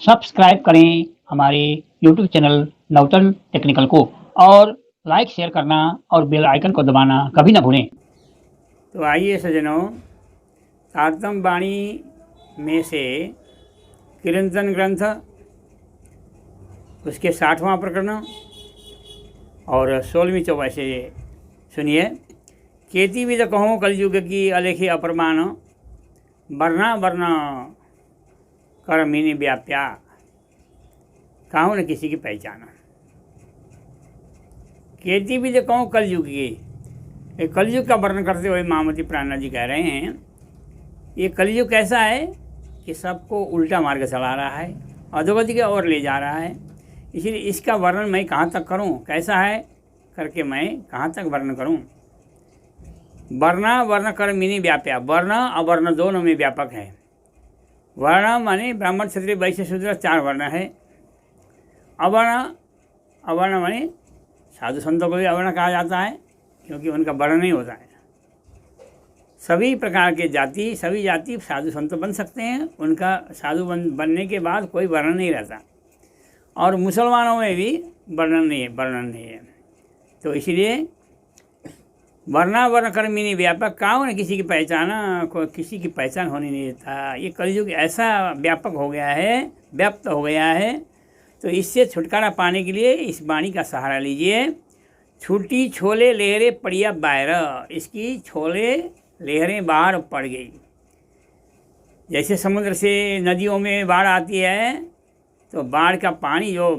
Subscribe करें हमारे YouTube channel नवतन technical को और लाइक शेयर करना और बेल आइकन को दबाना कभी ना भूलें। तो आइए सज्जनों, तारतम वाणी में से किरंतन ग्रंथ उसके 60वां प्रकरण और 16वीं चौपाई से सुनिए। केती विद कहूँ कलयुग की अलेखी अप्रमाण, वर्णा वर्ण कर मीनी व्याप्या, कहूँ न किसी की पहचान। केती विद कहूँ कलयुग की, कलयुग का वर्णन करते हुए महामती प्राणनाथ जी कह रहे हैं, ये कलयुग कैसा है कि सबको उल्टा मार्ग चला रहा है, अधोगति की ओर ले जा रहा है। इसलिए इसका वर्णन मैं कहाँ तक करूँ, कैसा है करके मैं कहाँ तक वर्णन करूँ। वर्ण वर्ण कर मिनी व्याप्या, वर्ण अवर्ण दोनों में व्यापक है। वर्ण माने ब्राह्मण क्षत्रिय वैश्य शूद्र 4 वर्ण है। अवर्ण अवर्ण माने साधु संतों को भी अवर्ण कहा जाता है क्योंकि उनका वर्ण नहीं होता है। सभी प्रकार के जाति, सभी जाति साधु संत बन सकते हैं, उनका साधु बनने के बाद कोई वर्णन नहीं रहता। और मुसलमानों में भी वर्णन नहीं है। तो इसलिए वर्णा वर्ण कर्मिनी व्यापक, काऊ न किसी की पहचान, किसी की पहचान होने नहीं देता। ये कलयुग ऐसा व्यापक हो गया है, व्याप्त हो गया है। तो इससे छुटकारा पाने के लिए इस वाणी का सहारा लीजिए। छूटी छोले लहरें पड़िया बाहर, इसकी छोले लहरें बाहर पड़ गई। जैसे समुद्र से नदियों में बाढ़ आती है तो बाढ़ का पानी जो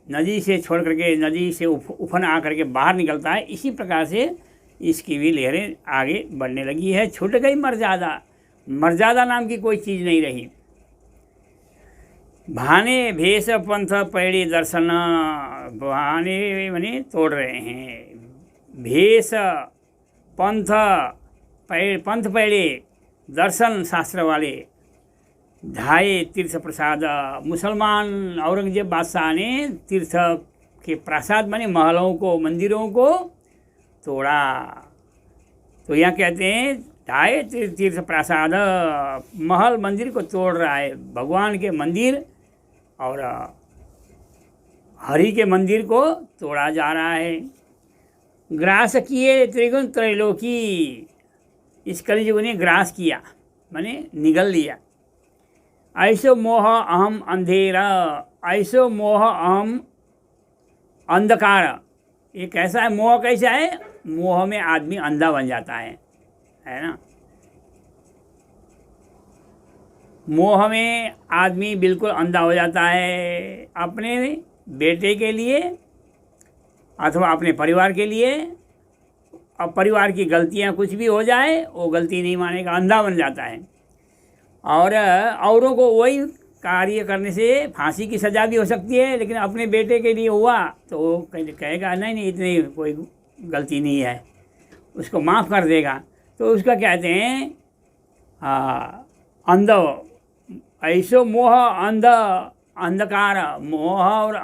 नदी से छोड़ करके, नदी से उफन आ करके बाहर निकलता है, इसी प्रकार से इसकी भी लहरें आगे बढ़ने लगी है। छूट गई मर्यादा, मर्यादा नाम की कोई चीज़ नहीं रही। भाने भेष पंथ पैड़ी दर्शन, भाने माने तोड़ रहे हैं। भेष पंथ पैड़े दर्शन शास्त्र वाले, ढाए तीर्थ प्रसाद। मुसलमान औरंगजेब बादशाह ने तीर्थ के प्रसाद माने महलों को, मंदिरों को तोड़ा। तो यहाँ कहते हैं ढाए तीर्थ प्रसाद, महल मंदिर को तोड़ रहा है। भगवान के मंदिर और हरि के मंदिर को तोड़ा जा रहा है। ग्रास किए त्रिगुण त्रैलोकी, इस कलयुग ने ग्रास किया माने निगल लिया। ऐसो मोह अहम अंधेरा, ऐसो मोह अहम अंधकार। ये कैसा है मोह, कैसा है? मोह में आदमी अंधा बन जाता है ना। मोह में आदमी बिल्कुल अंधा हो जाता है, अपने बेटे के लिए अथवा अपने परिवार के लिए। अब परिवार की गलतियां कुछ भी हो जाए, वो गलती नहीं मानेगा, अंधा बन जाता है। और औरों को वही कार्य करने से फांसी की सज़ा भी हो सकती है, लेकिन अपने बेटे के लिए हुआ तो वो कहेगा नहीं इतनी कोई गलती नहीं है, उसको माफ़ कर देगा। तो उसका कहते हैं अंध, ऐसो मोह अंध अंधकार। मोह और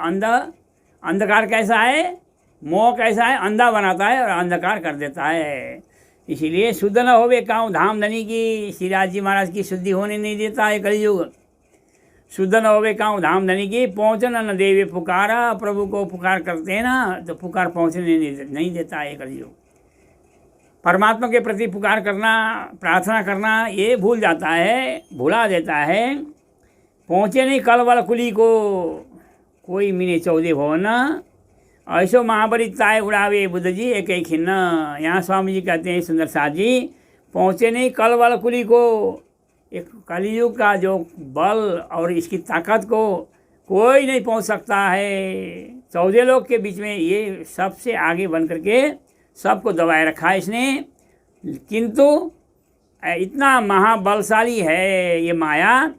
अंधकार कैसा है? मोह कैसा है? अंधा बनाता है और अंधकार कर देता है। इसीलिए शुद्ध न होवे काऊ धाम धनी की, श्रीराज जी महाराज की शुद्धि होने नहीं देता है कलयुग। शुद्ध न होवे काऊ धाम धनी की, पहुँचना न देवे पुकारा। प्रभु को पुकार करते हैं ना तो पुकार पहुँचने नहीं देता है कलयुग। परमात्मा के प्रति पुकार करना, प्रार्थना करना ये भूल जाता है, भुला देता है। पहुँचे नहीं कल वाला कुली को, कोई मीने 14 भवन। ऐसो महाबली ताय उड़ावे बुद्ध जी एक ही खिन्न। यहाँ स्वामी जी कहते हैं सुंदर साथ जी, पहुँचे नहीं कल वाला कुली को। एक कलयुग का जो बल और इसकी ताकत को कोई नहीं पहुँच सकता है। 14 लोग के बीच में ये सबसे आगे बन करके सबको दबाए रखा है इसने। किंतु इतना महाबलशाली है ये माया,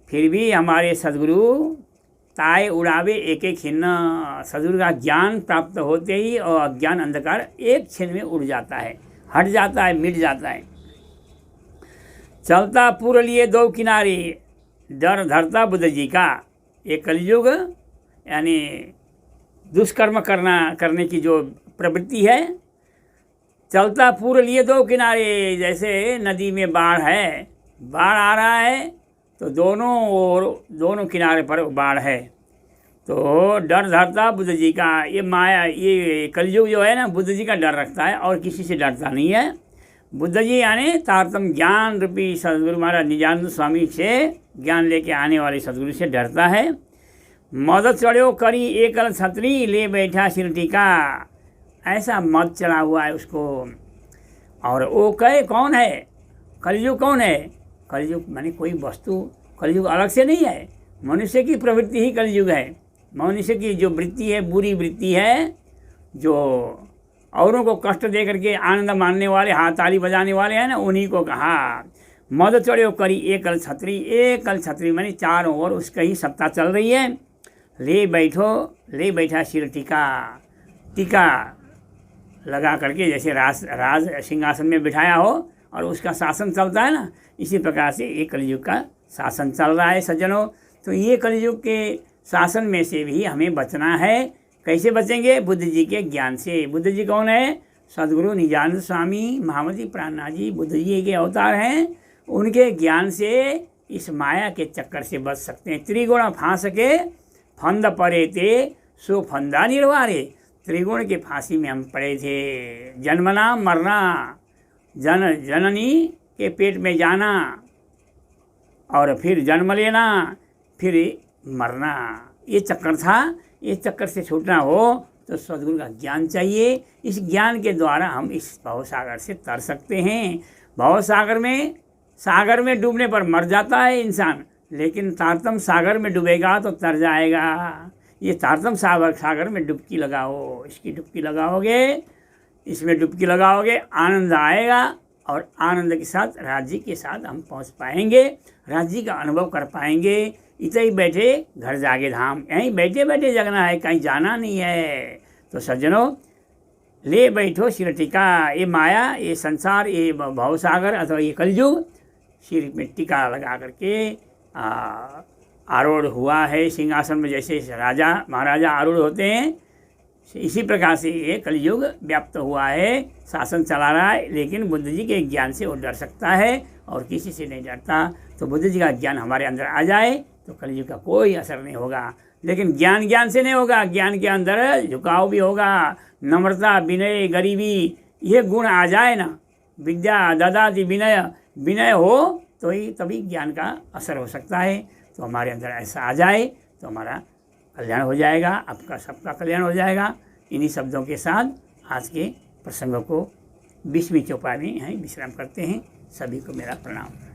फिर भी हमारे सद्गुरु ताए उड़ावे एक खिन्न। सद्गुरु का ज्ञान प्राप्त होते ही और अज्ञान अंधकार एक क्षण में उड़ जाता है, हट जाता है, मिट जाता है। चलता पूर लिए 2 किनारे, डर धरता बुद्ध जी का। ये कलयुग यानी दुष्कर्म करने की जो प्रवृत्ति है। चलता पूर लिए 2 किनारे, जैसे नदी में बाढ़ है, बाढ़ आ रहा है तो दोनों ओर दोनों किनारे पर बाढ़ है। तो डर धरता बुद्ध जी का, ये माया, ये कलयुग जो है ना, बुद्ध जी का डर रखता है और किसी से डरता नहीं है। बुद्ध जी यानी तारतम ज्ञान रूपी सदगुरु महाराज निजानंद स्वामी से ज्ञान लेके आने वाले सदगुरु से डरता है। मद चढ़ो करी एकल छतरी ले बैठा सिर टीका, ऐसा मद चढ़ा हुआ है उसको। और वो कहे कौन है? कलयुग कौन है? कलयुग माने कोई वस्तु, कलयुग अलग से नहीं है, मनुष्य की प्रवृत्ति ही कलयुग है। मनुष्य की जो वृत्ति है, बुरी वृत्ति है, जो औरों को कष्ट दे करके आनंद मानने वाले, हाथ ताली बजाने वाले हैं ना, उन्हीं को कहा मद चढ़ो करी एकल छतरी। एकल छतरी माने चारों ओर उसका ही सत्ता चल रही है। ले बैठा सिर टीका, टीका लगा करके, जैसे राज सिंहासन में बिठाया हो और उसका शासन चलता है ना, इसी प्रकार से ये कलयुग का शासन चल रहा है सज्जनों। तो ये कलयुग के शासन में से भी हमें बचना है। कैसे बचेंगे? बुद्ध जी के ज्ञान से। बुद्ध जी कौन है? सदगुरु निजानंद स्वामी महामती प्राणनाथ जी बुद्ध जी के अवतार हैं। उनके ज्ञान से इस माया के चक्कर से बच सकते हैं। त्रिगुण फांस के फंद पड़े थे, सो फंदा निर्वारे। त्रिगुण के फांसी में हम पड़े थे। जन्मना मरना, जननी के पेट में जाना और फिर जन्म लेना, फिर मरना, ये चक्कर था। ये चक्कर से छूटना हो तो सद्गुरु का ज्ञान चाहिए। इस ज्ञान के द्वारा हम इस भवसागर से तर सकते हैं। सागर में डूबने पर मर जाता है इंसान, लेकिन तारतम सागर में डूबेगा तो तर जाएगा। ये तारतम सागर में डुबकी लगाओ, इसकी डुबकी लगाओगे, इसमें डुबकी लगाओगे, आनंद आएगा और आनंद के साथ राज्य के साथ हम पहुंच पाएंगे, राज्य का अनुभव कर पाएंगे। इतने ही बैठे घर जागे धाम, यहीं बैठे बैठे जगना है, कहीं जाना नहीं है। तो सज्जनों, ले बैठो सिर टीका। ये माया, ये संसार, ये भवसागर अथवा ये कलयुग सिर में टीका लगा करके आरूढ़ हुआ है सिंहासन में। जैसे राजा महाराजा आरूढ़ होते हैं, इसी प्रकार से ये कलयुग व्याप्त हुआ है, शासन चला रहा है। लेकिन बुद्ध जी के ज्ञान से वो डर सकता है और किसी से नहीं डरता। तो बुद्ध जी का ज्ञान हमारे अंदर आ जाए तो कलयुग का कोई असर नहीं होगा। लेकिन ज्ञान से नहीं होगा, ज्ञान के अंदर झुकाव भी होगा, नम्रता, विनय, गरीबी, ये गुण आ जाए ना, विद्या ददाति विनय हो तो ही तभी ज्ञान का असर हो सकता है। तो हमारे अंदर ऐसा आ जाए तो हमारा कल्याण हो जाएगा, आपका सबका कल्याण हो जाएगा। इन्हीं शब्दों के साथ आज के प्रसंगों को 20वीं चौपाई में यहीं विश्राम करते हैं। सभी को मेरा प्रणाम।